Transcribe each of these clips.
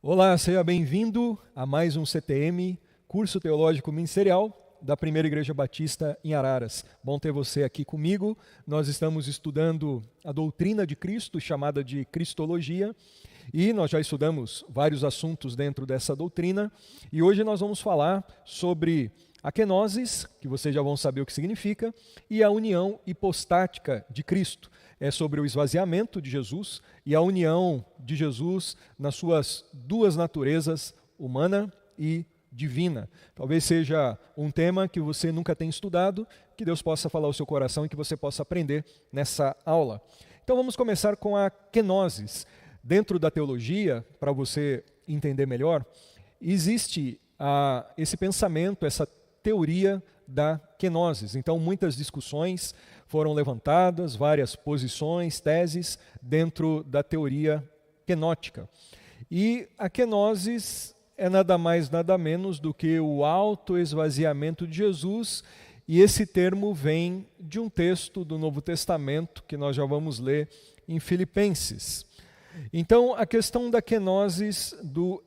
Olá, seja bem-vindo a mais um CTM, Curso Teológico Ministerial da Primeira Igreja Batista em Araras. Bom ter você aqui comigo. Nós estamos estudando a doutrina de Cristo, chamada de Cristologia, e nós já estudamos vários assuntos dentro dessa doutrina, e hoje nós vamos falar sobre a kenosis, que vocês já vão saber o que significa, e a união hipostática de Cristo. É sobre o esvaziamento de Jesus e a união de Jesus nas suas duas naturezas, humana e divina. Talvez seja um tema que você nunca tenha estudado, que Deus possa falar ao seu coração e que você possa aprender nessa aula. Então vamos começar com a kenosis. Dentro da teologia, para você entender melhor, existe esse pensamento, essa teoria da kenosis. Então muitas discussões foram levantadas, várias posições, teses dentro da teoria kenótica. E a kenosis é nada mais, nada menos do que o autoesvaziamento de Jesus, e esse termo vem de um texto do Novo Testamento que nós já vamos ler em Filipenses. Então, a questão da kenosis, do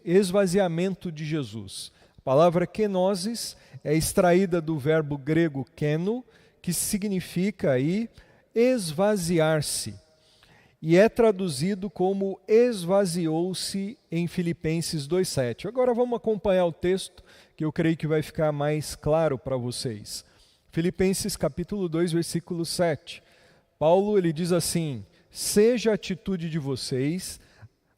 esvaziamento de Jesus. A palavra kenosis é extraída do verbo grego keno, que significa aí esvaziar-se. E é traduzido como esvaziou-se em Filipenses 2,7. Agora vamos acompanhar o texto, que eu creio que vai ficar mais claro para vocês. Filipenses capítulo 2, versículo 7. Paulo ele diz assim: seja a atitude de vocês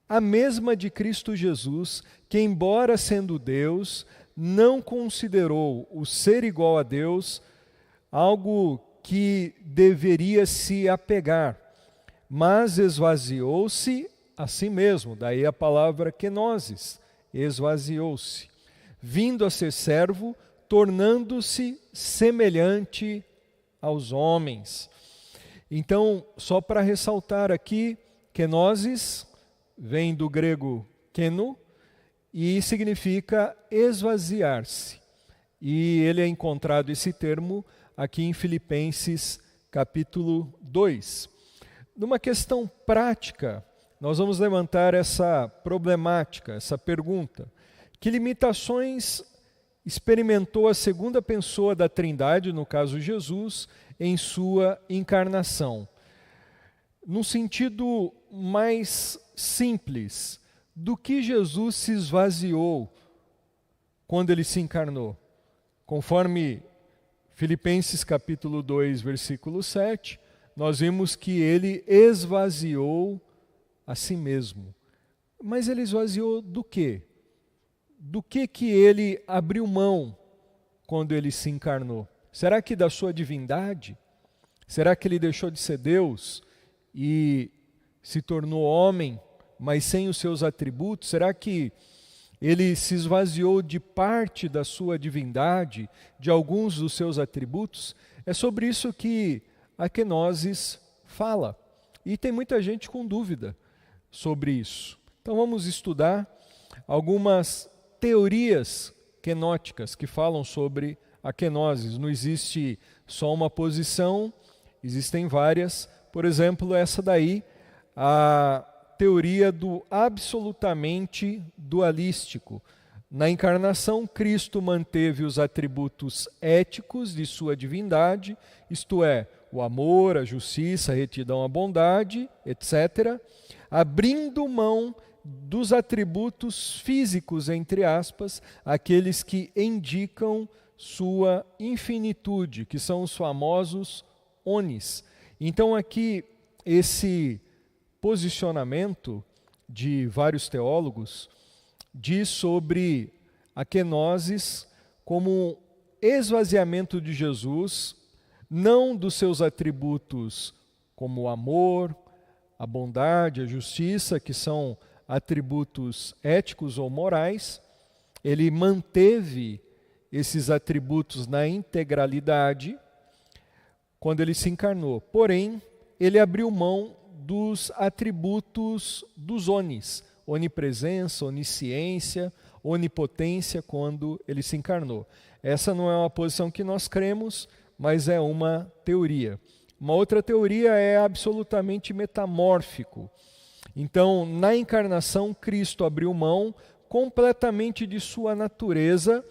a mesma de Cristo Jesus, que embora sendo Deus, não considerou o ser igual a Deus algo que deveria se apegar, mas esvaziou-se a si mesmo. Daí a palavra kenosis, esvaziou-se, vindo a ser servo, tornando-se semelhante aos homens. Então, só para ressaltar aqui, kenosis vem do grego keno e significa esvaziar-se. E ele é encontrado esse termo aqui em Filipenses capítulo 2. Numa questão prática, nós vamos levantar essa problemática, essa pergunta. Que limitações experimentou a segunda pessoa da Trindade, no caso Jesus, em sua encarnação? No sentido mais simples, do que Jesus se esvaziou quando ele se encarnou? Conforme Filipenses capítulo 2, versículo 7, nós vimos que ele esvaziou a si mesmo. Mas ele esvaziou do quê? Do que ele abriu mão quando ele se encarnou? Será que da sua divindade? Será que ele deixou de ser Deus e se tornou homem, mas sem os seus atributos? Será que ele se esvaziou de parte da sua divindade, de alguns dos seus atributos? É sobre isso que a kenosis fala. E tem muita gente com dúvida sobre isso. Então vamos estudar algumas teorias kenóticas que falam sobre a kenosis. Não existe só uma posição, existem várias. Por exemplo, essa daí, a teoria do absolutamente dualístico. Na encarnação, Cristo manteve os atributos éticos de sua divindade, isto é, o amor, a justiça, a retidão, a bondade, etc., abrindo mão dos atributos físicos, entre aspas, aqueles que indicam sua infinitude, que são os famosos onis. Então aqui, esse posicionamento de vários teólogos diz sobre a kenosis como esvaziamento de Jesus, não dos seus atributos como o amor, a bondade, a justiça, que são atributos éticos ou morais. Ele manteve esses atributos na integralidade quando ele se encarnou. Porém, ele abriu mão dos atributos dos onis, onipresença, onisciência, onipotência, quando ele se encarnou. Essa não é uma posição que nós cremos, mas é uma teoria. Uma outra teoria é absolutamente metamórfico. Então, na encarnação, Cristo abriu mão completamente de sua natureza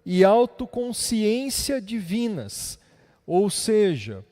e autoconsciência divinas. Ou seja,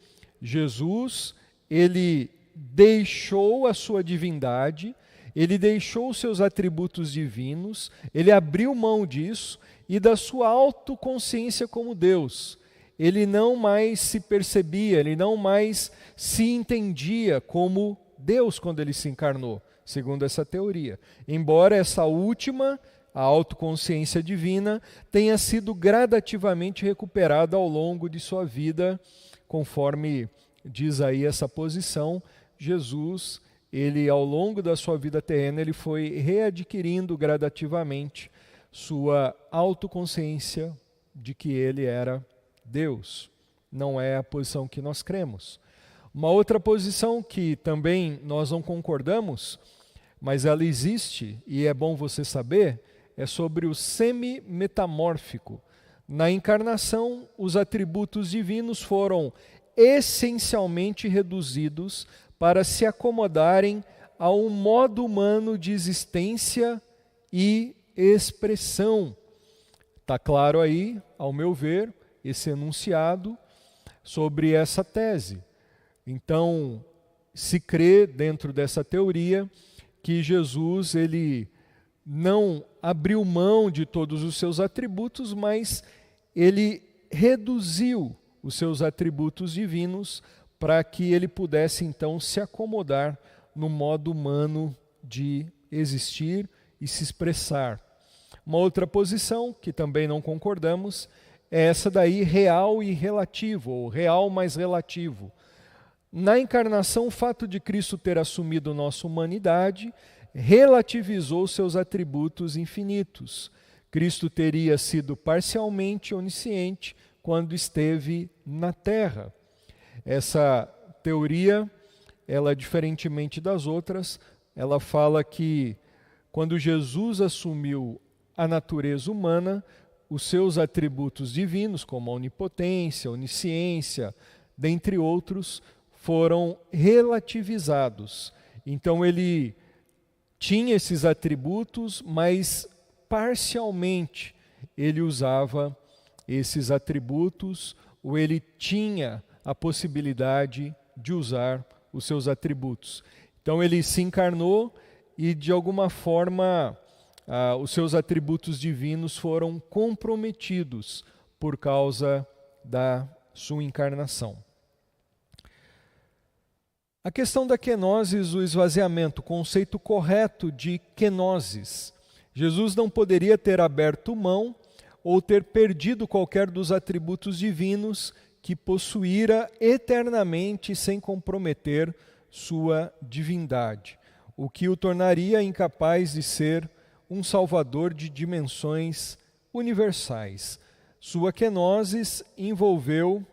Jesus, ele deixou a sua divindade, ele deixou os seus atributos divinos, ele abriu mão disso e da sua autoconsciência como Deus. Ele não mais se percebia, ele não mais se entendia como Deus quando ele se encarnou, segundo essa teoria. Embora essa última, a autoconsciência divina, tenha sido gradativamente recuperada ao longo de sua vida, conforme diz aí essa posição, Jesus, ele ao longo da sua vida terrena, ele foi readquirindo gradativamente sua autoconsciência de que ele era Deus. Não é a posição que nós cremos. Uma outra posição que também nós não concordamos, mas ela existe e é bom você saber, é sobre o semi-metamórfico. Na encarnação, os atributos divinos foram essencialmente reduzidos para se acomodarem a um modo humano de existência e expressão. Está claro aí, ao meu ver, esse enunciado sobre essa tese. Então, se crê dentro dessa teoria que Jesus ele não abriu mão de todos os seus atributos, mas ele reduziu os seus atributos divinos para que ele pudesse então se acomodar no modo humano de existir e se expressar. Uma outra posição, que também não concordamos, é essa daí real e relativo, ou real mais relativo. Na encarnação, o fato de Cristo ter assumido nossa humanidade relativizou seus atributos infinitos. Cristo teria sido parcialmente onisciente quando esteve na Terra. Essa teoria, ela diferentemente das outras, ela fala que quando Jesus assumiu a natureza humana, os seus atributos divinos, como a onipotência, a onisciência, dentre outros, foram relativizados. Então ele tinha esses atributos, mas parcialmente ele usava esses atributos, ou ele tinha a possibilidade de usar os seus atributos. Então ele se encarnou e de alguma forma os seus atributos divinos foram comprometidos por causa da sua encarnação. A questão da kenosis, o esvaziamento, o conceito correto de kenosis. Jesus não poderia ter aberto mão ou ter perdido qualquer dos atributos divinos que possuíra eternamente sem comprometer sua divindade, o que o tornaria incapaz de ser um salvador de dimensões universais. Sua kenosis envolveu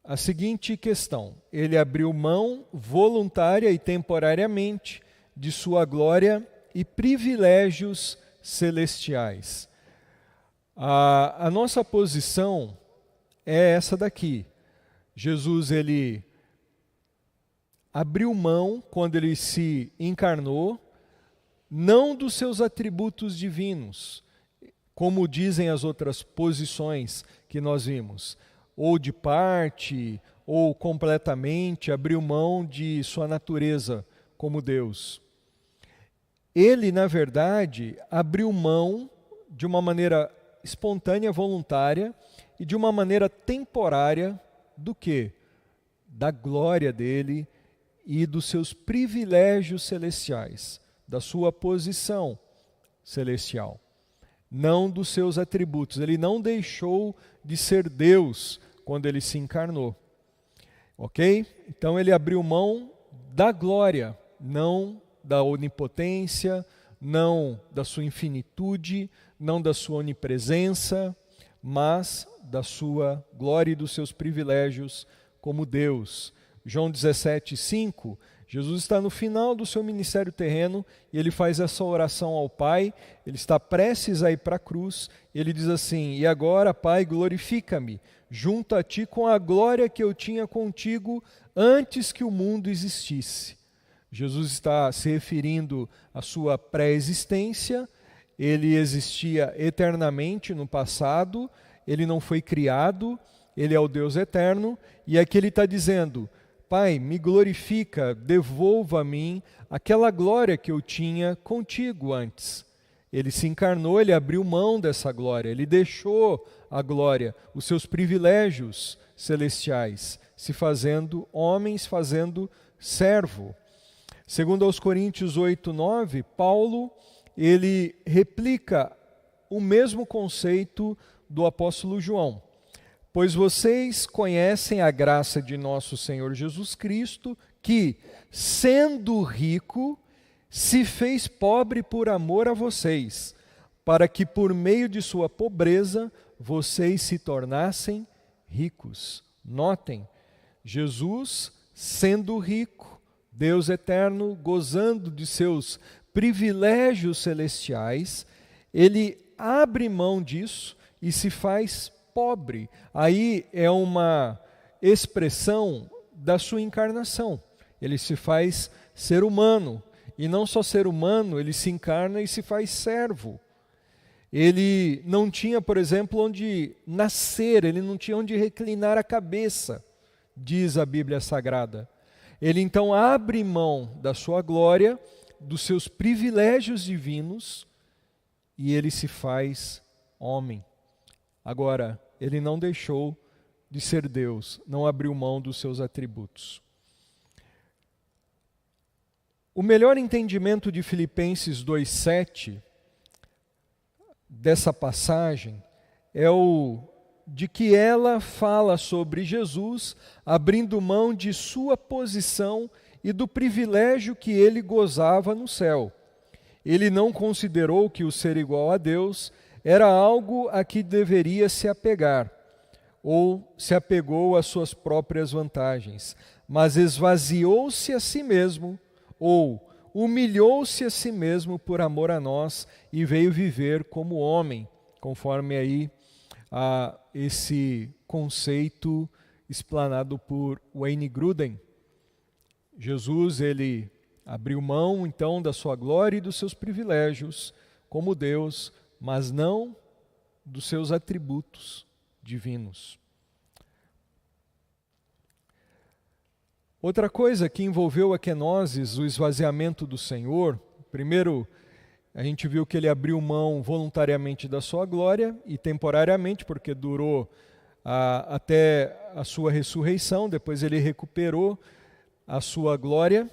a seguinte questão: ele abriu mão voluntária e temporariamente de sua glória e privilégios celestiais. A nossa posição é essa daqui. Jesus ele abriu mão quando ele se encarnou, não dos seus atributos divinos, como dizem as outras posições que nós vimos, ou de parte, ou completamente, abriu mão de sua natureza como Deus. Ele, na verdade, abriu mão de uma maneira espontânea, voluntária, e de uma maneira temporária do quê? Da glória dele e dos seus privilégios celestiais, da sua posição celestial, não dos seus atributos. Ele não deixou de ser Deus quando ele se encarnou. Ok? Então ele abriu mão da glória, não da onipotência, não da sua infinitude, não da sua onipresença, mas da sua glória e dos seus privilégios como Deus. João 17:5, Jesus está no final do seu ministério terreno e ele faz essa oração ao Pai, ele está prestes a ir para a cruz, e ele diz assim: e agora, Pai, glorifica-me junto a ti com a glória que eu tinha contigo antes que o mundo existisse. Jesus está se referindo à sua pré-existência, ele existia eternamente no passado, ele não foi criado, ele é o Deus eterno, e aqui ele está dizendo: Pai, me glorifica, devolva a mim aquela glória que eu tinha contigo antes. Ele se encarnou, ele abriu mão dessa glória, ele deixou a glória, os seus privilégios celestiais, se fazendo homem, se fazendo servo. Segundo aos Coríntios 8:9, Paulo, ele replica o mesmo conceito do apóstolo João. Pois vocês conhecem a graça de nosso Senhor Jesus Cristo, que, sendo rico, se fez pobre por amor a vocês, para que por meio de sua pobreza vocês se tornassem ricos. Notem, Jesus, sendo rico, Deus eterno, gozando de seus privilégios celestiais, ele abre mão disso e se faz pobre. Aí é uma expressão da sua encarnação. Ele se faz ser humano. E não só ser humano, ele se encarna e se faz servo. Ele não tinha, por exemplo, onde nascer, ele não tinha onde reclinar a cabeça, diz a Bíblia Sagrada. Ele então abre mão da sua glória, dos seus privilégios divinos, e ele se faz homem. Agora, ele não deixou de ser Deus, não abriu mão dos seus atributos. O melhor entendimento de Filipenses 2:7, dessa passagem, é o de que ela fala sobre Jesus abrindo mão de sua posição e do privilégio que ele gozava no céu. Ele não considerou que o ser igual a Deus era algo a que deveria se apegar, ou se apegou às suas próprias vantagens, mas esvaziou-se a si mesmo, ou humilhou-se a si mesmo por amor a nós e veio viver como homem, conforme aí esse conceito explanado por Wayne Grudem. Jesus, ele abriu mão então da sua glória e dos seus privilégios como Deus, mas não dos seus atributos divinos. Outra coisa que envolveu a kenosis, o esvaziamento do Senhor, primeiro, a gente viu que ele abriu mão voluntariamente da sua glória e temporariamente, porque durou até a sua ressurreição, depois ele recuperou a sua glória.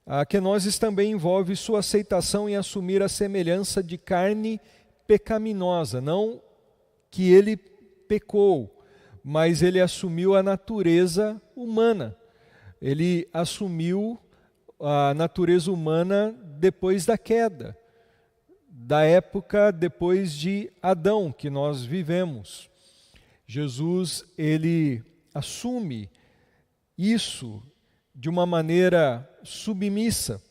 A kenosis também envolve sua aceitação em assumir a semelhança de carne pecaminosa, não que ele pecou, mas ele assumiu a natureza humana. Ele assumiu a natureza humana depois da queda, da época depois de Adão que nós vivemos. Jesus, ele assume isso de uma maneira submissa.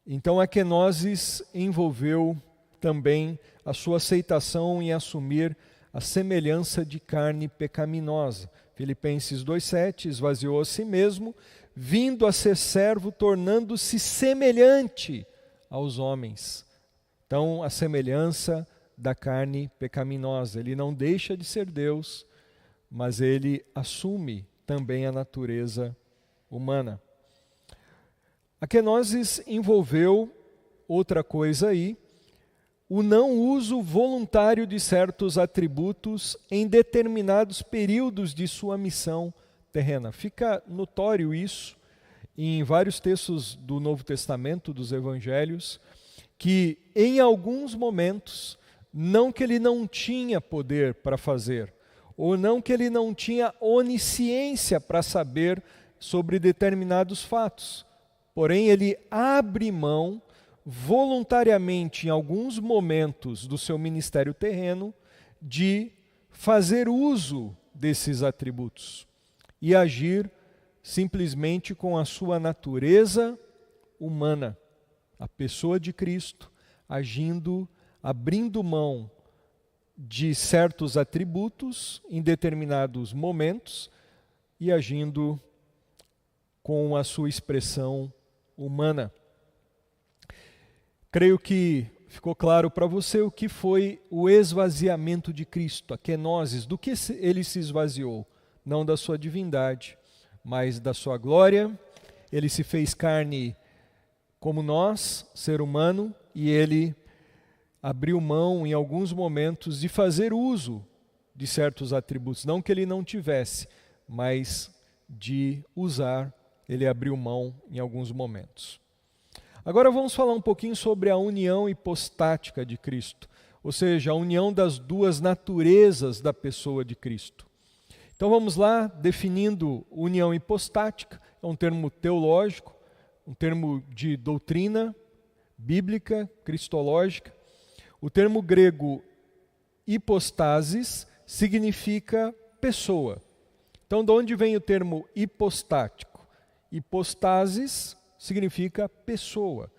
Então a kenosis envolveu também a sua aceitação em assumir a semelhança de carne pecaminosa. Filipenses 2:7, esvaziou a si mesmo, vindo a ser servo, tornando-se semelhante aos homens. Então, a semelhança da carne pecaminosa. Ele não deixa de ser Deus, mas ele assume também a natureza humana. A kenosis envolveu outra coisa aí, o não uso voluntário de certos atributos em determinados períodos de sua missão terrena. Fica notório isso em vários textos do Novo Testamento, dos Evangelhos, que em alguns momentos, não que ele não tinha poder para fazer, ou não que ele não tinha onisciência para saber sobre determinados fatos, porém ele abre mão voluntariamente, em alguns momentos do seu ministério terreno, de fazer uso desses atributos e agir simplesmente com a sua natureza humana, a pessoa de Cristo, agindo, abrindo mão de certos atributos em determinados momentos e agindo com a sua expressão humana. Creio que ficou claro para você o que foi o esvaziamento de Cristo, a kenosis, do que ele se esvaziou, não da sua divindade, mas da sua glória. Ele se fez carne como nós, ser humano, e ele abriu mão em alguns momentos de fazer uso de certos atributos, não que ele não tivesse, mas de usar, ele abriu mão em alguns momentos. Agora vamos falar um pouquinho sobre a união hipostática de Cristo, ou seja, a união das duas naturezas da pessoa de Cristo. Então vamos lá, definindo união hipostática, é um termo teológico, um termo de doutrina bíblica, cristológica. O termo grego hipostasis significa pessoa. Então, de onde vem o termo hipostático? Hipostasis significa pessoa.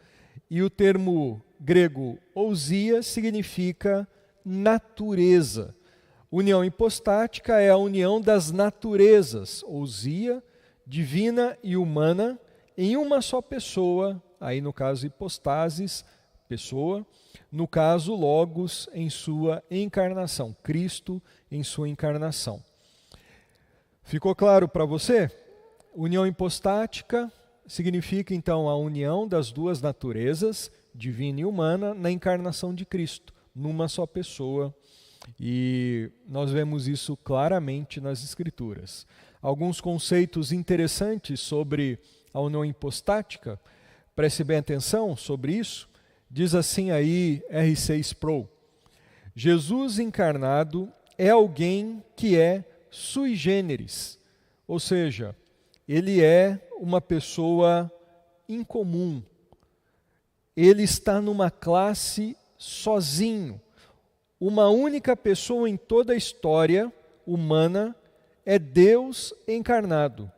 E o termo grego ousia significa natureza. União hipostática é a união das naturezas, ousia, divina e humana, em uma só pessoa, aí no caso hipostasis, pessoa, no caso logos em sua encarnação, Cristo em sua encarnação. Ficou claro para você? União hipostática significa então a união das duas naturezas, divina e humana, na encarnação de Cristo, numa só pessoa. E nós vemos isso claramente nas Escrituras. Alguns conceitos interessantes sobre a união hipostática, preste bem atenção sobre isso. Diz assim aí R6 Pro: Jesus encarnado é alguém que é sui generis, ou seja, ele é uma pessoa incomum. Ele está numa classe sozinho. Uma única pessoa em toda a história humana é Deus encarnado.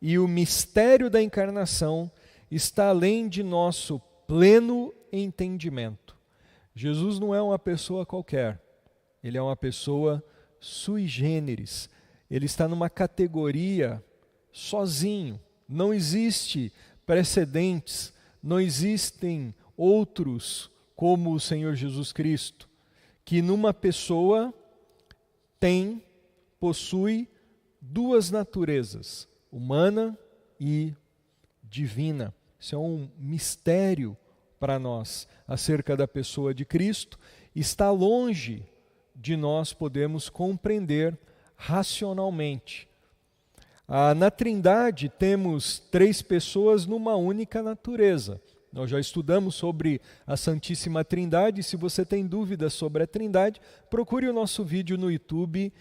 E o mistério da encarnação está além de nosso pleno entendimento. Jesus não é uma pessoa qualquer. Ele é uma pessoa sui generis. Ele está numa categoria sozinho. Não existe precedentes, não existem outros como o Senhor Jesus Cristo, que numa pessoa possui duas naturezas, humana e divina. Isso é um mistério para nós acerca da pessoa de Cristo. Está longe de nós podermos compreender racionalmente. Na Trindade temos três pessoas numa única natureza. Nós já estudamos sobre a Santíssima Trindade. Se você tem dúvidas sobre a Trindade, procure o nosso vídeo no YouTube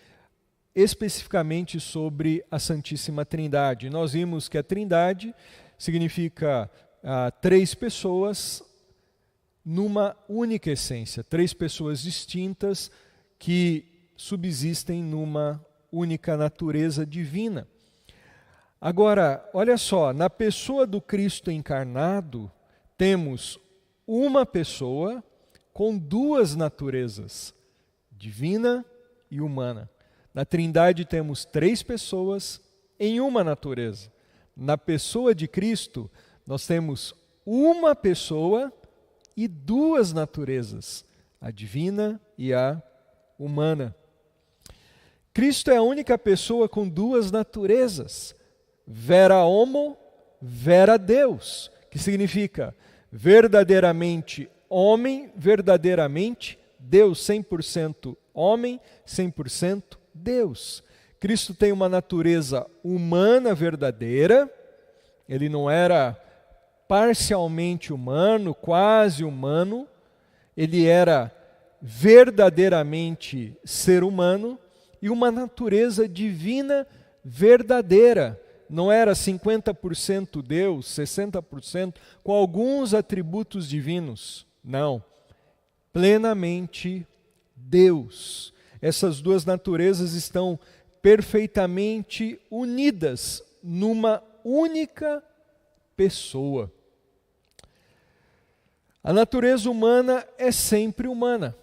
especificamente sobre a Santíssima Trindade. Nós vimos que a Trindade significa três pessoas numa única essência, três pessoas distintas que subsistem numa única natureza divina. Agora, olha só, na pessoa do Cristo encarnado, temos uma pessoa com duas naturezas, divina e humana. Na Trindade temos três pessoas em uma natureza. Na pessoa de Cristo, nós temos uma pessoa e duas naturezas, a divina e a humana. Cristo é a única pessoa com duas naturezas, vera homo, vera Deus, que significa verdadeiramente homem, verdadeiramente Deus, 100% homem, 100% Deus. Cristo tem uma natureza humana verdadeira, ele não era parcialmente humano, quase humano, ele era verdadeiramente ser humano e uma natureza divina verdadeira. Não era 50% Deus, 60%, com alguns atributos divinos. Não, plenamente Deus. Essas duas naturezas estão perfeitamente unidas numa única pessoa. A natureza humana é sempre humana,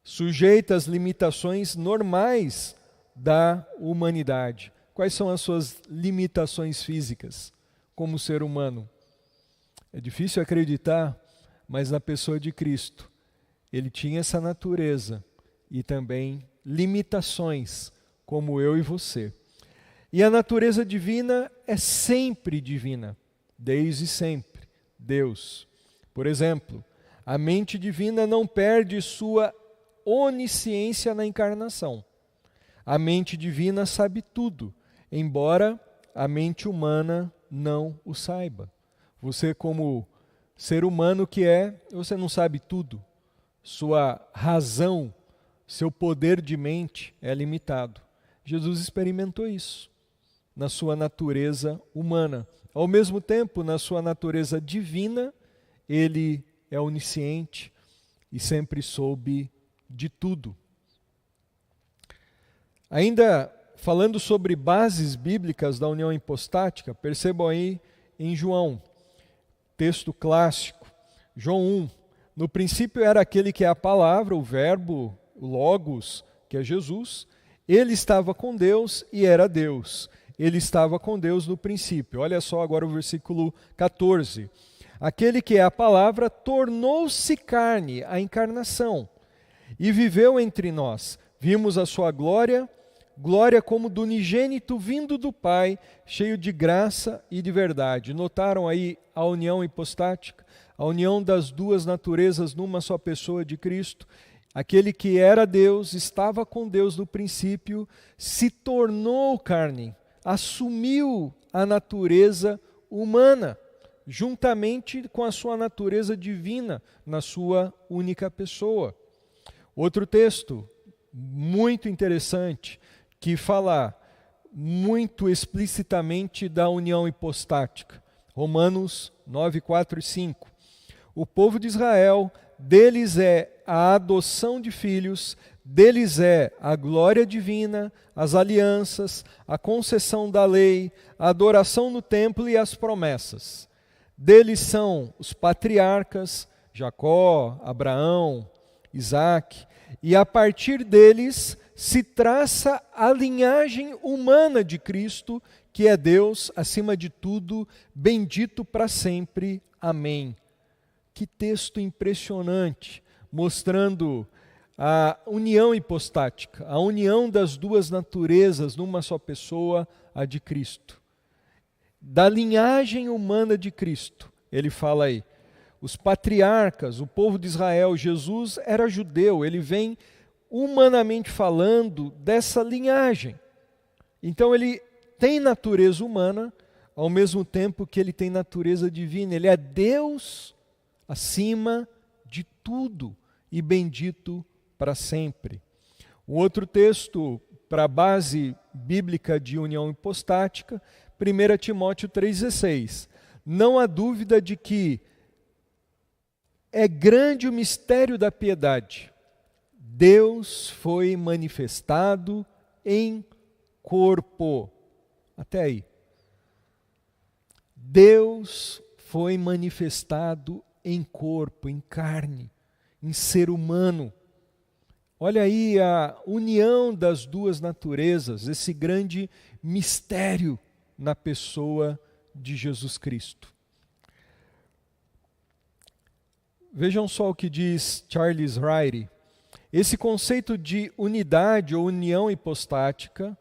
sujeita às limitações normais da humanidade. quais são as suas limitações físicas como ser humano? É difícil acreditar, mas na pessoa de Cristo, ele tinha essa natureza e também limitações, como eu e você. E a natureza divina é sempre divina, desde sempre, Deus. Por exemplo, a mente divina não perde sua onisciência na encarnação. A mente divina sabe tudo, embora a mente humana não o saiba. Você, como ser humano que é, você não sabe tudo. Sua razão, seu poder de mente é limitado. Jesus experimentou isso na sua natureza humana. Ao mesmo tempo, na sua natureza divina, ele é onisciente e sempre soube de tudo. Ainda falando sobre bases bíblicas da união hipostática, percebam aí em João, texto clássico, João 1. No princípio era aquele que é a palavra, o verbo, o logos, que é Jesus. Ele estava com Deus e era Deus. Ele estava com Deus no princípio. Olha só agora o versículo 14. Aquele que é a palavra tornou-se carne, a encarnação, e viveu entre nós. Vimos a sua glória, glória como do unigênito vindo do Pai, cheio de graça e de verdade. Notaram aí a união hipostática? A união das duas naturezas numa só pessoa de Cristo. Aquele que era Deus, estava com Deus no princípio, se tornou carne, assumiu a natureza humana, juntamente com a sua natureza divina, na sua única pessoa. Outro texto muito interessante, que fala muito explicitamente da união hipostática. Romanos 9, 4 e 5. O povo de Israel, deles é a adoção de filhos, deles é a glória divina, as alianças, a concessão da lei, a adoração no templo e as promessas. Deles são os patriarcas, Jacó, Abraão, Isaque, e a partir deles se traça a linhagem humana de Cristo, que é Deus, acima de tudo, bendito para sempre. Amém. Que texto impressionante, mostrando a união hipostática, a união das duas naturezas numa só pessoa, a de Cristo. Da linhagem humana de Cristo, ele fala aí. Os patriarcas, o povo de Israel, Jesus era judeu, ele vem humanamente falando dessa linhagem. Então ele tem natureza humana, ao mesmo tempo que ele tem natureza divina. Ele é Deus acima de tudo e bendito para sempre. Um outro texto para a base bíblica de união hipostática, 1 Timóteo 3,16. Não há dúvida de que é grande o mistério da piedade. Deus foi manifestado em corpo. Até aí. Deus foi manifestado em corpo, em carne, em ser humano. Olha aí a união das duas naturezas, esse grande mistério na pessoa de Jesus Cristo. Vejam só o que diz Charles Ryrie. Esse conceito de unidade ou união hipostática,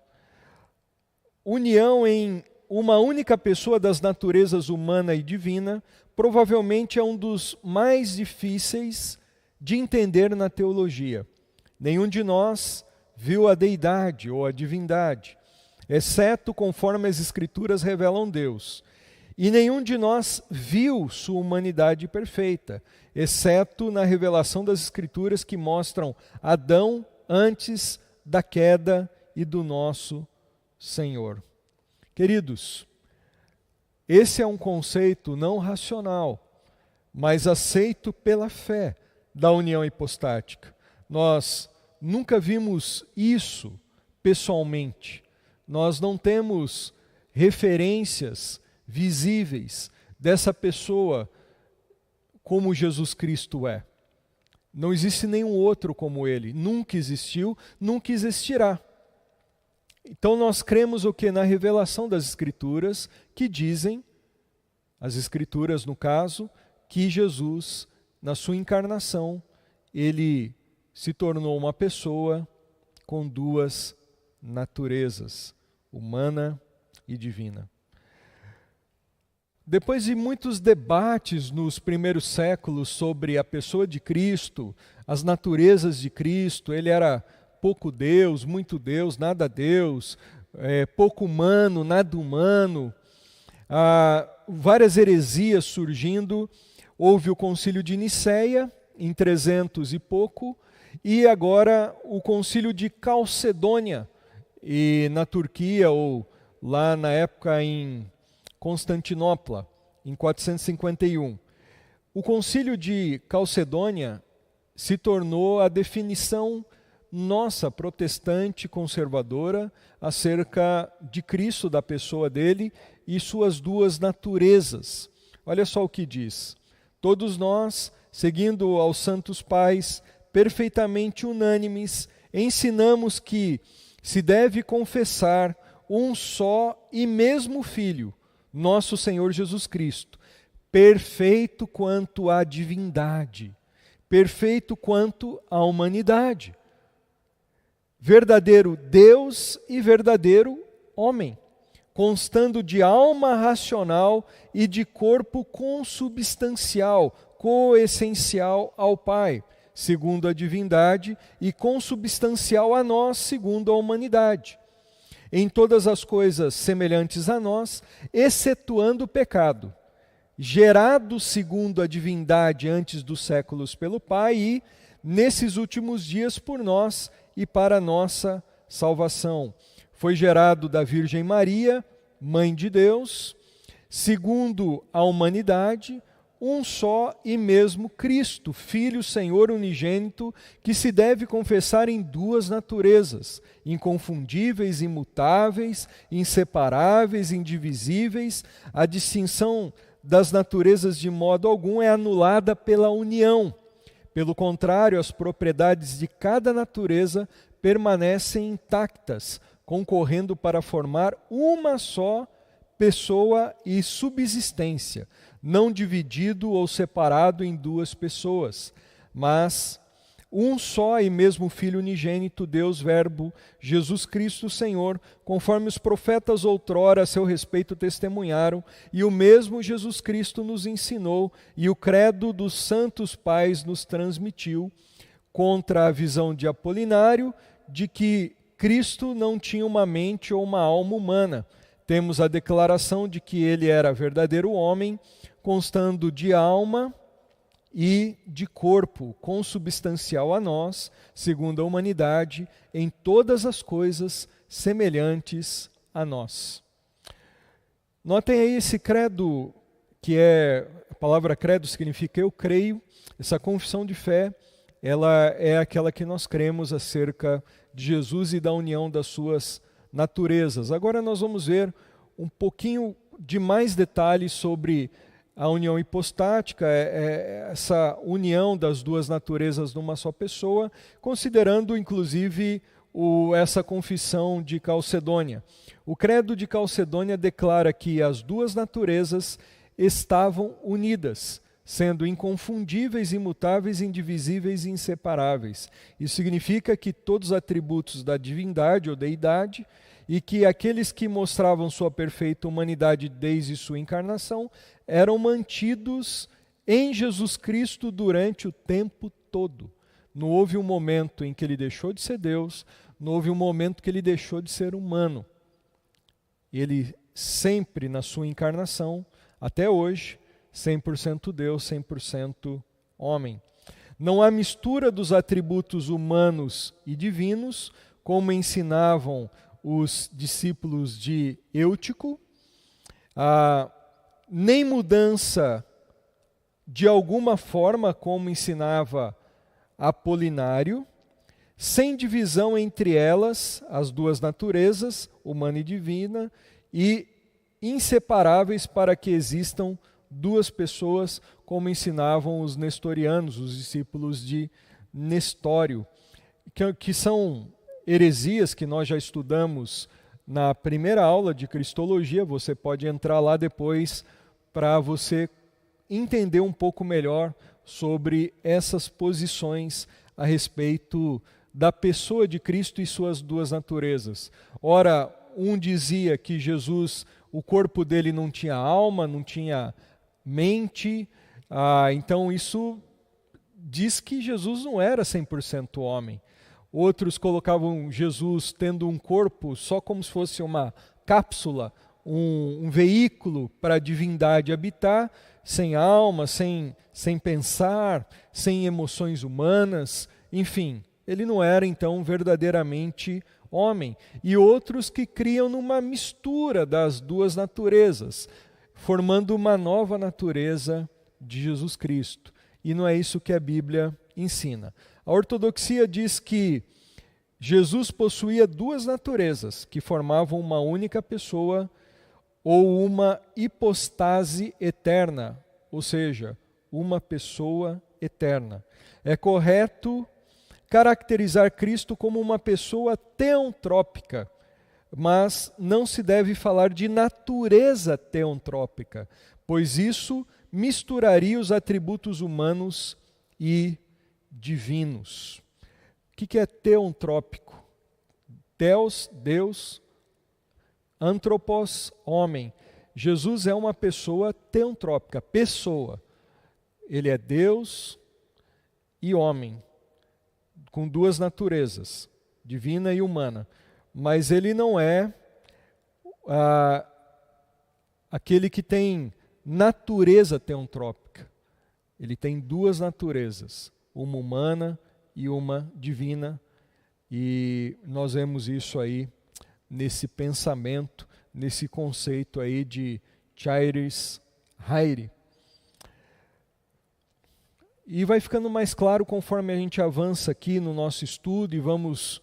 união em uma única pessoa das naturezas humana e divina, provavelmente é um dos mais difíceis de entender na teologia. Nenhum de nós viu a deidade ou a divindade, exceto conforme as Escrituras revelam Deus. E nenhum de nós viu sua humanidade perfeita, exceto na revelação das Escrituras que mostram Adão antes da queda e do nosso Senhor. Queridos, esse é um conceito não racional, mas aceito pela fé da união hipostática. Nós nunca vimos isso pessoalmente. Nós não temos referências visíveis dessa pessoa como Jesus Cristo é. Não existe nenhum outro como ele. Nunca existiu, nunca existirá. Então nós cremos o que? Na revelação das Escrituras, que dizem, as Escrituras no caso, que Jesus, na sua encarnação, ele se tornou uma pessoa com duas naturezas, humana e divina. Depois de muitos debates nos primeiros séculos sobre a pessoa de Cristo, as naturezas de Cristo, ele era pouco Deus, muito Deus, nada Deus, pouco humano, nada humano, várias heresias surgindo. Houve o Concílio de Nicéia, em 300 e pouco, e agora o Concílio de Calcedônia, e na Turquia, ou lá na época em Constantinopla, em 451. O Concílio de Calcedônia se tornou a definição nossa, protestante, conservadora, acerca de Cristo, da pessoa dele e suas duas naturezas. Olha só o que diz: todos nós, seguindo aos santos pais, perfeitamente unânimes, ensinamos que se deve confessar um só e mesmo Filho, nosso Senhor Jesus Cristo, perfeito quanto à divindade, perfeito quanto à humanidade, verdadeiro Deus e verdadeiro homem, constando de alma racional e de corpo consubstancial, coessencial ao Pai, segundo a divindade, e consubstancial a nós, segundo a humanidade. Em todas as coisas semelhantes a nós, excetuando o pecado, gerado segundo a divindade antes dos séculos pelo Pai e, nesses últimos dias, por nós e para a nossa salvação. Foi gerado da Virgem Maria, Mãe de Deus, segundo a humanidade, um só e mesmo Cristo, Filho, Senhor unigênito, que se deve confessar em duas naturezas, inconfundíveis, imutáveis, inseparáveis, indivisíveis. A distinção das naturezas de modo algum é anulada pela união. Pelo contrário, as propriedades de cada natureza permanecem intactas, concorrendo para formar uma só pessoa e subsistência, não dividido ou separado em duas pessoas, mas um só e mesmo Filho unigênito, Deus Verbo, Jesus Cristo Senhor, conforme os profetas outrora a seu respeito testemunharam, e o mesmo Jesus Cristo nos ensinou, e o credo dos santos pais nos transmitiu, contra a visão de Apolinário, de que Cristo não tinha uma mente ou uma alma humana. Temos a declaração de que ele era verdadeiro homem, constando de alma e de corpo, consubstancial a nós, segundo a humanidade, em todas as coisas semelhantes a nós. Notem aí esse credo, a palavra credo significa eu creio, essa confissão de fé, ela é aquela que nós cremos acerca de Jesus e da união das suas naturezas. Agora nós vamos ver um pouquinho de mais detalhes sobre a união hipostática, essa união das duas naturezas numa só pessoa, considerando inclusive essa confissão de Calcedônia. O credo de Calcedônia declara que as duas naturezas estavam unidas, sendo inconfundíveis, imutáveis, indivisíveis e inseparáveis. Isso significa que todos os atributos da divindade ou deidade, e que aqueles que mostravam sua perfeita humanidade desde sua encarnação eram mantidos em Jesus Cristo durante o tempo todo. Não houve um momento em que ele deixou de ser Deus, não houve um momento que ele deixou de ser humano. Ele sempre, na sua encarnação, até hoje, 100% Deus, 100% homem. Não há mistura dos atributos humanos e divinos, como ensinavam os discípulos de Eutico, nem mudança de alguma forma, como ensinava Apolinário, sem divisão entre elas, as duas naturezas, humana e divina, e inseparáveis para que existam duas pessoas, como ensinavam os nestorianos, os discípulos de Nestório, que são heresias que nós já estudamos na primeira aula de Cristologia, você pode entrar lá depois para você entender um pouco melhor sobre essas posições a respeito da pessoa de Cristo e suas duas naturezas. Ora, um dizia que Jesus, o corpo dele não tinha alma, não tinha mente, então isso diz que Jesus não era 100% homem. Outros colocavam Jesus tendo um corpo só como se fosse uma cápsula, um veículo para a divindade habitar, sem alma, sem pensar, sem emoções humanas, enfim, ele não era então verdadeiramente homem. E outros que criam numa mistura das duas naturezas, formando uma nova natureza de Jesus Cristo. E não é isso que a Bíblia ensina. A ortodoxia diz que Jesus possuía duas naturezas que formavam uma única pessoa ou uma hipostase eterna, ou seja, uma pessoa eterna. É correto caracterizar Cristo como uma pessoa teontrópica, mas não se deve falar de natureza teontrópica, pois isso misturaria os atributos humanos e divinos. O que é teontrópico? Theos, Deus, antropos, homem. Jesus é uma pessoa teontrópica, pessoa. Ele é Deus e homem, com duas naturezas, divina e humana. Mas ele não é aquele que tem natureza teontrópica. Ele tem duas naturezas, uma humana e uma divina. E nós vemos isso aí nesse pensamento, nesse conceito aí de Charis Hairi. E vai ficando mais claro conforme a gente avança aqui no nosso estudo e vamos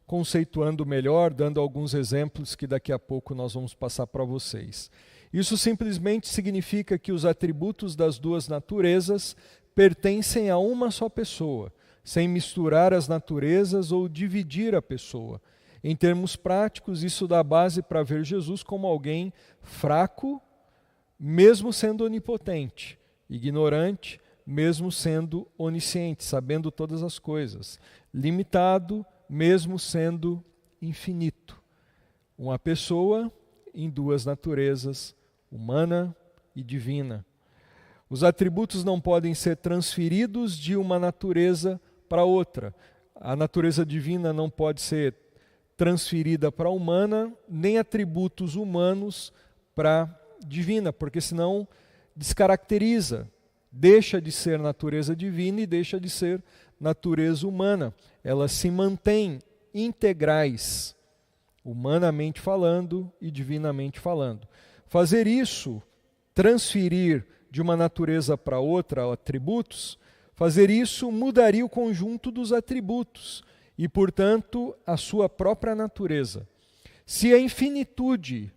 conceituando melhor, dando alguns exemplos que daqui a pouco nós vamos passar para vocês. Isso simplesmente significa que os atributos das duas naturezas pertencem a uma só pessoa, sem misturar as naturezas ou dividir a pessoa. Em termos práticos, isso dá base para ver Jesus como alguém fraco, mesmo sendo onipotente, ignorante, mesmo sendo onisciente, sabendo todas as coisas, limitado, mesmo sendo infinito. Uma pessoa em duas naturezas, humana e divina. Os atributos não podem ser transferidos de uma natureza para outra. A natureza divina não pode ser transferida para a humana, nem atributos humanos para a divina, porque senão descaracteriza, deixa de ser natureza divina e deixa de ser natureza humana. Elas se mantêm integrais, humanamente falando e divinamente falando. Fazer isso, transferir de uma natureza para outra atributos, fazer isso mudaria o conjunto dos atributos e, portanto, a sua própria natureza. Se a infinitude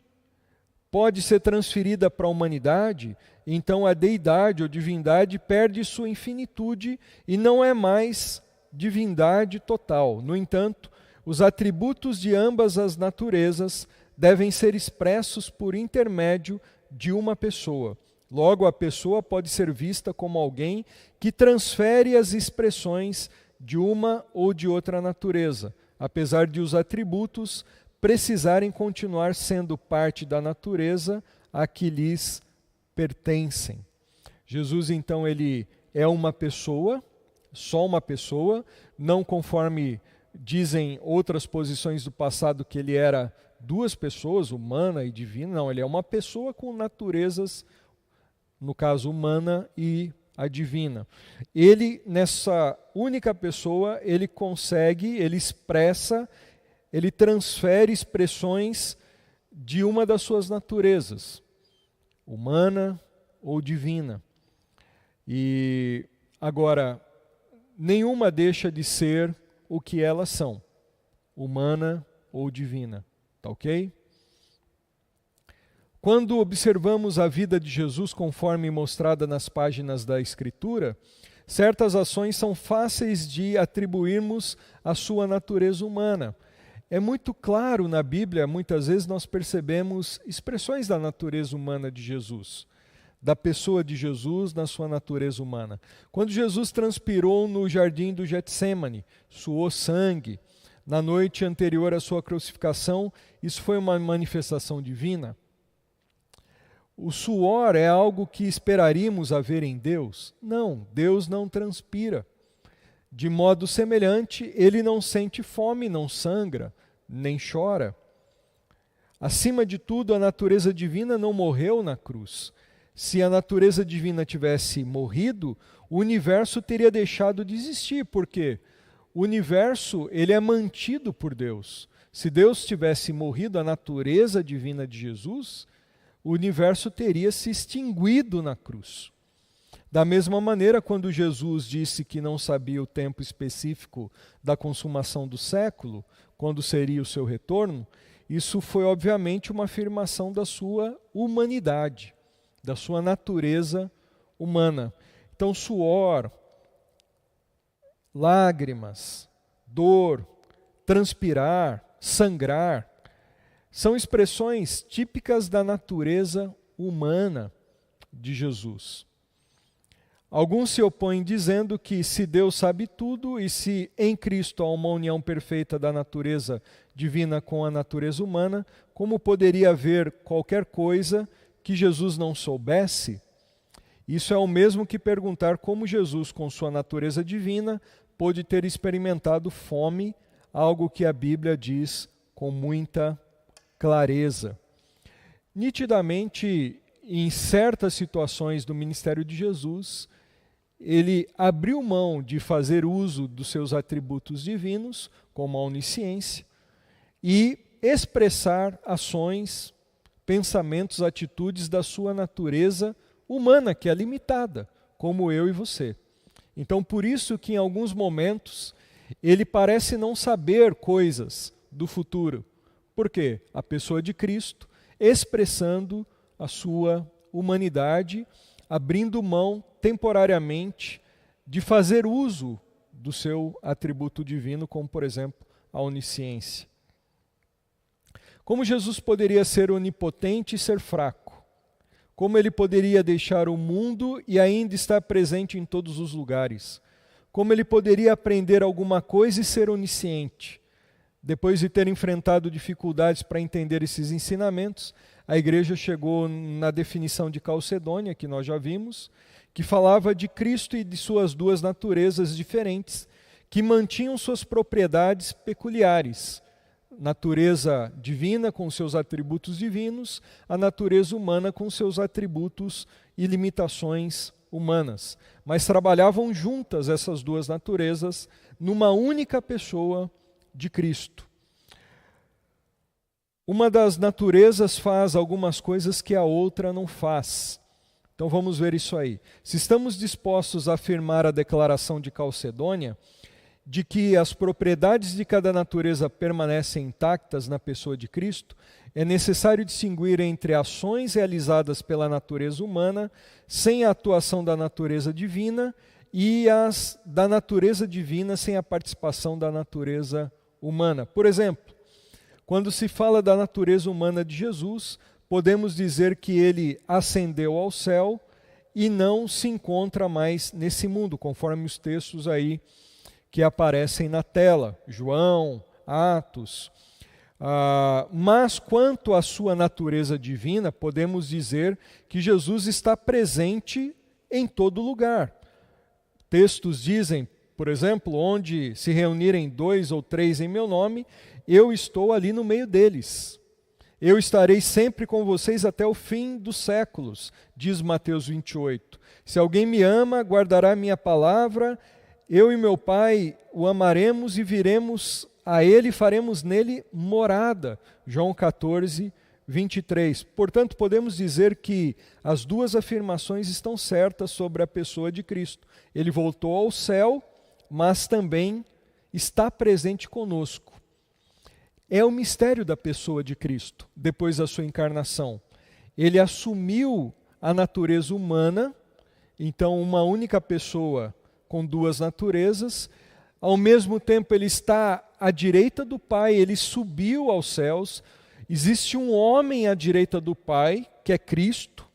pode ser transferida para a humanidade, então a deidade ou divindade perde sua infinitude e não é mais divindade total. No entanto, os atributos de ambas as naturezas devem ser expressos por intermédio de uma pessoa. Logo, a pessoa pode ser vista como alguém que transfere as expressões de uma ou de outra natureza, apesar de os atributos precisarem continuar sendo parte da natureza a que lhes pertencem. Jesus, então, ele é uma pessoa, só uma pessoa, não conforme dizem outras posições do passado que ele era duas pessoas, humana e divina. Não, ele é uma pessoa com naturezas, no caso humana e a divina. Ele, nessa única pessoa, ele consegue, ele expressa, ele transfere expressões de uma das suas naturezas, humana ou divina. E agora, nenhuma deixa de ser o que elas são, humana ou divina, tá ok? Quando observamos a vida de Jesus conforme mostrada nas páginas da Escritura, certas ações são fáceis de atribuirmos à sua natureza humana. é muito claro na Bíblia, muitas vezes nós percebemos expressões da natureza humana de Jesus, da pessoa de Jesus na sua natureza humana. Quando Jesus transpirou no jardim do Getsêmani, suou sangue, na noite anterior à sua crucificação, isso foi uma manifestação divina. O suor é algo que esperaríamos haver em Deus? Não, Deus não transpira. De modo semelhante, ele não sente fome, não sangra, nem chora. Acima de tudo, a natureza divina não morreu na cruz. Se a natureza divina tivesse morrido, o universo teria deixado de existir, porque o universo ele é mantido por Deus. Se Deus tivesse morrido, a natureza divina de Jesus, o universo teria se extinguido na cruz. Da mesma maneira, quando Jesus disse que não sabia o tempo específico da consumação do século, quando seria o seu retorno, isso foi obviamente uma afirmação da sua humanidade, da sua natureza humana. Então, suor, lágrimas, dor, transpirar, sangrar, são expressões típicas da natureza humana de Jesus. Alguns se opõem dizendo que se Deus sabe tudo e se em Cristo há uma união perfeita da natureza divina com a natureza humana, como poderia haver qualquer coisa que Jesus não soubesse? Isso é o mesmo que perguntar como Jesus, com sua natureza divina, pôde ter experimentado fome, algo que a Bíblia diz com muita clareza. Nitidamente, em certas situações do ministério de Jesus, ele abriu mão de fazer uso dos seus atributos divinos, como a onisciência, e expressar ações, pensamentos, atitudes da sua natureza humana, que é limitada, como eu e você. Então, por isso que em alguns momentos ele parece não saber coisas do futuro. Por quê? A pessoa de Cristo expressando a sua humanidade, abrindo mão temporariamente de fazer uso do seu atributo divino, como, por exemplo, a onisciência. Como Jesus poderia ser onipotente e ser fraco? Como ele poderia deixar o mundo e ainda estar presente em todos os lugares? Como ele poderia aprender alguma coisa e ser onisciente? Depois de ter enfrentado dificuldades para entender esses ensinamentos, a igreja chegou na definição de Calcedônia, que nós já vimos, que falava de Cristo e de suas duas naturezas diferentes, que mantinham suas propriedades peculiares. Natureza divina com seus atributos divinos, a natureza humana com seus atributos e limitações humanas. Mas trabalhavam juntas essas duas naturezas numa única pessoa de Cristo. Uma das naturezas faz algumas coisas que a outra não faz. Então vamos ver isso aí. Se estamos dispostos a afirmar a declaração de Calcedônia, de que as propriedades de cada natureza permanecem intactas na pessoa de Cristo, é necessário distinguir entre ações realizadas pela natureza humana, sem a atuação da natureza divina, e as da natureza divina sem a participação da natureza humana. Por exemplo, quando se fala da natureza humana de Jesus, podemos dizer que ele ascendeu ao céu e não se encontra mais nesse mundo, conforme os textos aí que aparecem na tela, João, Atos. Mas quanto à sua natureza divina, podemos dizer que Jesus está presente em todo lugar. Textos dizem, por exemplo, onde se reunirem 2 ou 3 em meu nome, eu estou ali no meio deles. Eu estarei sempre com vocês até o fim dos séculos, diz Mateus 28. Se alguém me ama, guardará minha palavra, eu e meu Pai o amaremos e viremos a ele e faremos nele morada. João 14, 23. Portanto, podemos dizer que as duas afirmações estão certas sobre a pessoa de Cristo. Ele voltou ao céu, mas também está presente conosco. É o mistério da pessoa de Cristo, depois da sua encarnação. Ele assumiu a natureza humana, então uma única pessoa com duas naturezas. Ao mesmo tempo, ele está à direita do Pai, ele subiu aos céus. Existe um homem à direita do Pai, que é Cristo.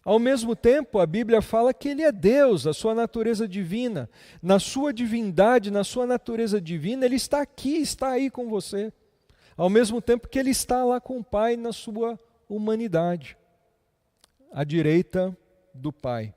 Ao mesmo tempo, a Bíblia fala que ele é Deus, a sua natureza divina. Na sua divindade, na sua natureza divina, ele está aqui, está aí com você. Ao mesmo tempo que ele está lá com o Pai na sua humanidade, à direita do Pai.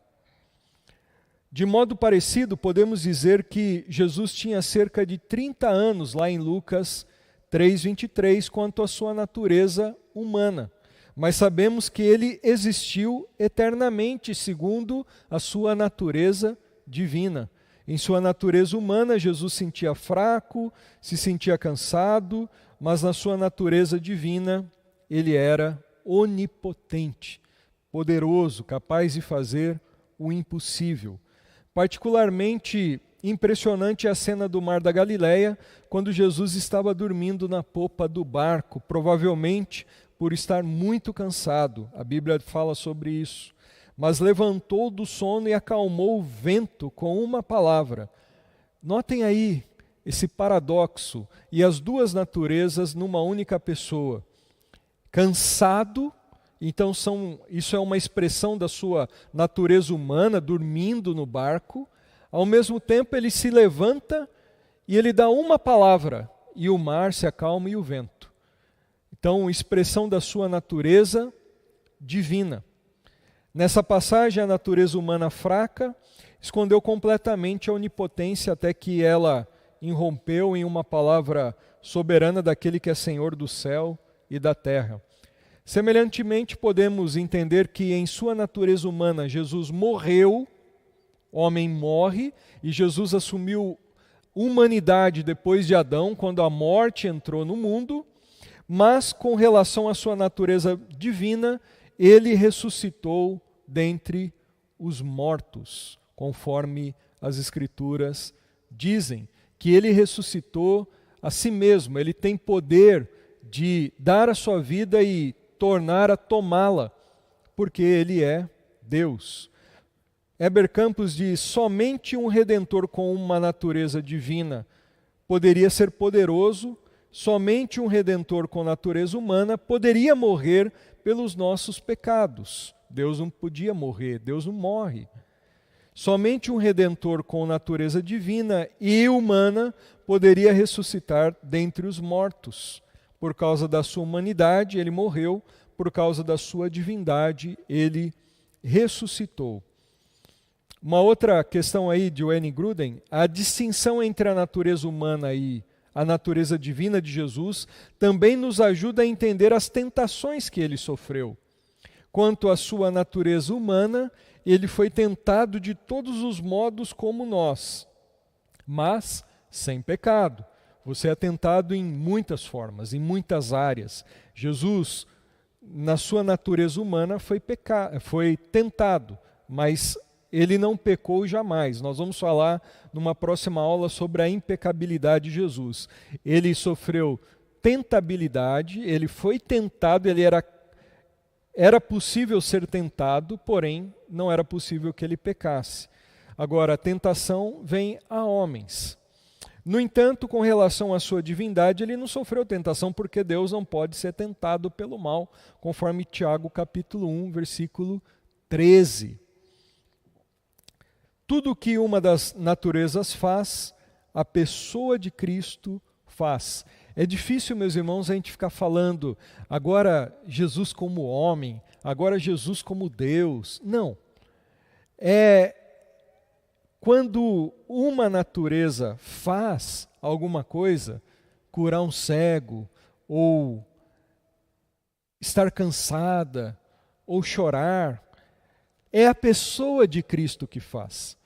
De modo parecido, podemos dizer que Jesus tinha cerca de 30 anos, lá em Lucas 3:23, quanto à sua natureza humana. Mas sabemos que ele existiu eternamente, segundo a sua natureza divina. Em sua natureza humana, Jesus se sentia fraco, se sentia cansado, mas na sua natureza divina, ele era onipotente, poderoso, capaz de fazer o impossível. Particularmente impressionante é a cena do Mar da Galileia, quando Jesus estava dormindo na popa do barco, provavelmente por estar muito cansado. A Bíblia fala sobre isso. Mas levantou do sono e acalmou o vento com uma palavra. Notem aí esse paradoxo e as duas naturezas numa única pessoa. Cansado, então isso é uma expressão da sua natureza humana, dormindo no barco. Ao mesmo tempo ele se levanta e ele dá uma palavra e o mar se acalma e o vento. Então, expressão da sua natureza divina. Nessa passagem, a natureza humana fraca escondeu completamente a onipotência até que ela irrompeu em uma palavra soberana daquele que é Senhor do céu e da terra. Semelhantemente, podemos entender que em sua natureza humana, Jesus morreu, homem morre, e Jesus assumiu humanidade depois de Adão, quando a morte entrou no mundo. Mas com relação à sua natureza divina, ele ressuscitou dentre os mortos, conforme as Escrituras dizem, que ele ressuscitou a si mesmo, ele tem poder de dar a sua vida e tornar a tomá-la, porque ele é Deus. Heber Campos diz: somente um redentor com uma natureza divina poderia ser poderoso. Somente um Redentor com natureza humana poderia morrer pelos nossos pecados. Deus não podia morrer, Deus não morre. Somente um Redentor com natureza divina e humana poderia ressuscitar dentre os mortos. Por causa da sua humanidade, ele morreu. Por causa da sua divindade, ele ressuscitou. Uma outra questão aí de Wayne Grudem, a distinção entre a natureza humana e a natureza divina de Jesus também nos ajuda a entender as tentações que ele sofreu. Quanto à sua natureza humana, ele foi tentado de todos os modos como nós, mas sem pecado. Você é tentado em muitas formas, em muitas áreas. Jesus, na sua natureza humana, foi tentado, mas ele não pecou jamais. Nós vamos falar numa próxima aula sobre a impecabilidade de Jesus. Ele sofreu tentabilidade, ele foi tentado, era possível ser tentado, porém não era possível que ele pecasse. Agora, a tentação vem a homens. No entanto, com relação à sua divindade, ele não sofreu tentação, porque Deus não pode ser tentado pelo mal, conforme Tiago capítulo 1, versículo 13. Tudo que uma das naturezas faz, a pessoa de Cristo faz. É difícil, meus irmãos, a gente ficar falando agora Jesus como homem, agora Jesus como Deus. Não. Quando uma natureza faz alguma coisa, curar um cego, ou estar cansada, ou chorar, é a pessoa de Cristo que faz.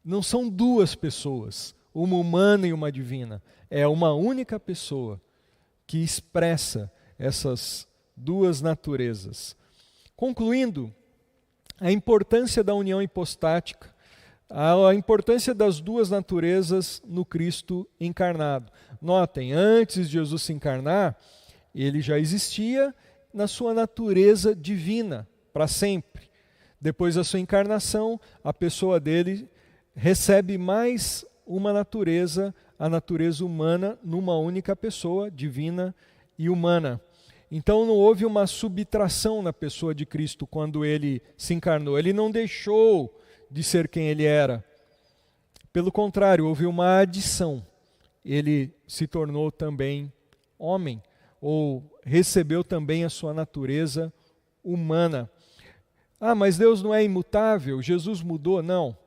Não são duas pessoas, uma humana e uma divina. É uma única pessoa que expressa essas duas naturezas. Concluindo, a importância da união hipostática, a importância das duas naturezas no Cristo encarnado. Notem, antes de Jesus se encarnar, ele já existia na sua natureza divina, para sempre. Depois da sua encarnação, a pessoa dele recebe mais uma natureza, a natureza humana numa única pessoa, divina e humana. Então não houve uma subtração na pessoa de Cristo quando ele se encarnou. Ele não deixou de ser quem ele era. Pelo contrário, houve uma adição. Ele se tornou também homem, ou recebeu também a sua natureza humana. Ah, mas Deus não é imutável? Jesus mudou? Não.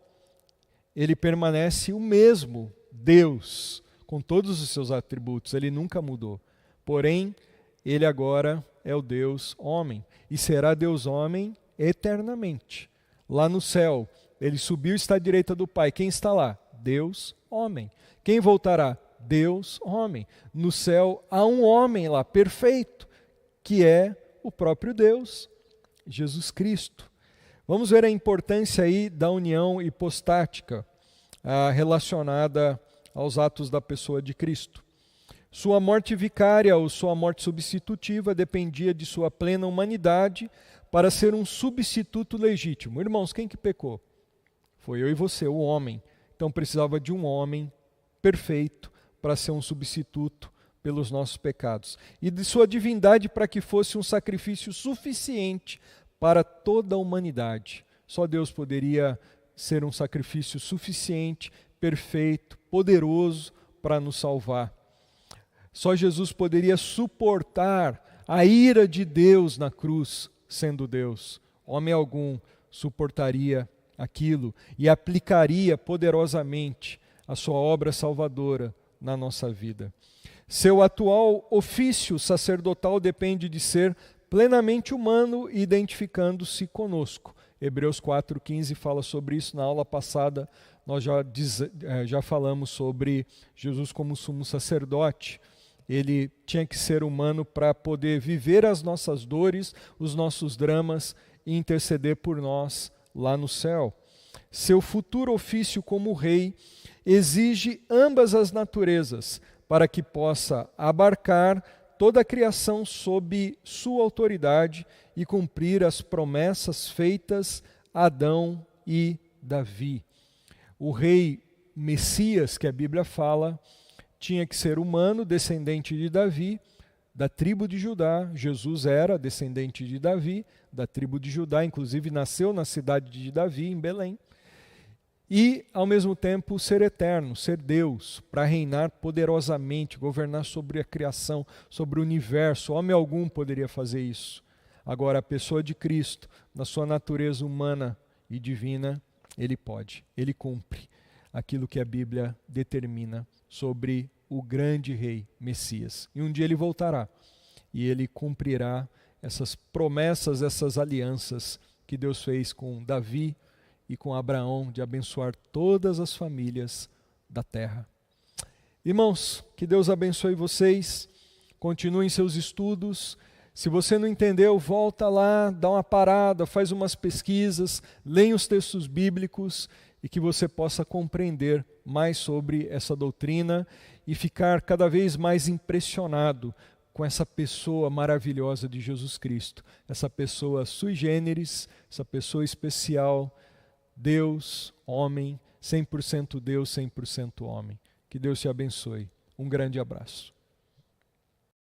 Ele permanece o mesmo Deus, com todos os seus atributos. Ele nunca mudou. Porém, ele agora é o Deus homem e será Deus homem eternamente. Lá no céu, ele subiu e está à direita do Pai. Quem está lá? Deus homem. Quem voltará? Deus homem. No céu há um homem lá, perfeito, que é o próprio Deus, Jesus Cristo. Vamos ver a importância aí da união hipostática relacionada aos atos da pessoa de Cristo. Sua morte vicária ou sua morte substitutiva dependia de sua plena humanidade para ser um substituto legítimo. Irmãos, quem que pecou? Foi eu e você, o homem. Então precisava de um homem perfeito para ser um substituto pelos nossos pecados. E de sua divindade para que fosse um sacrifício suficiente para toda a humanidade. Só Deus poderia ser um sacrifício suficiente, perfeito, poderoso para nos salvar. Só Jesus poderia suportar a ira de Deus na cruz, sendo Deus. Homem algum suportaria aquilo e aplicaria poderosamente a sua obra salvadora na nossa vida. Seu atual ofício sacerdotal depende de ser plenamente humano, identificando-se conosco. Hebreus 4,15 fala sobre isso. Na aula passada nós já falamos sobre Jesus como sumo sacerdote. Ele tinha que ser humano para poder viver as nossas dores, os nossos dramas e interceder por nós lá no céu. Seu futuro ofício como rei exige ambas as naturezas para que possa abarcar toda a criação sob sua autoridade e cumprir as promessas feitas a Adão e Davi. O rei Messias, que a Bíblia fala, tinha que ser humano, descendente de Davi, da tribo de Judá. Jesus era descendente de Davi, da tribo de Judá, inclusive nasceu na cidade de Davi, em Belém. E, ao mesmo tempo, ser eterno, ser Deus, para reinar poderosamente, governar sobre a criação, sobre o universo. Homem algum poderia fazer isso. Agora, a pessoa de Cristo, na sua natureza humana e divina, ele pode, ele cumpre aquilo que a Bíblia determina sobre o grande rei Messias. E um dia ele voltará e ele cumprirá essas promessas, essas alianças que Deus fez com Davi e com Abraão de abençoar todas as famílias da terra. Irmãos, que Deus abençoe vocês, continuem seus estudos. Se você não entendeu, volta lá, dá uma parada, faz umas pesquisas, leia os textos bíblicos e que você possa compreender mais sobre essa doutrina e ficar cada vez mais impressionado com essa pessoa maravilhosa de Jesus Cristo, essa pessoa sui generis, essa pessoa especial, Deus, homem, 100% Deus, 100% homem. Que Deus te abençoe. Um grande abraço.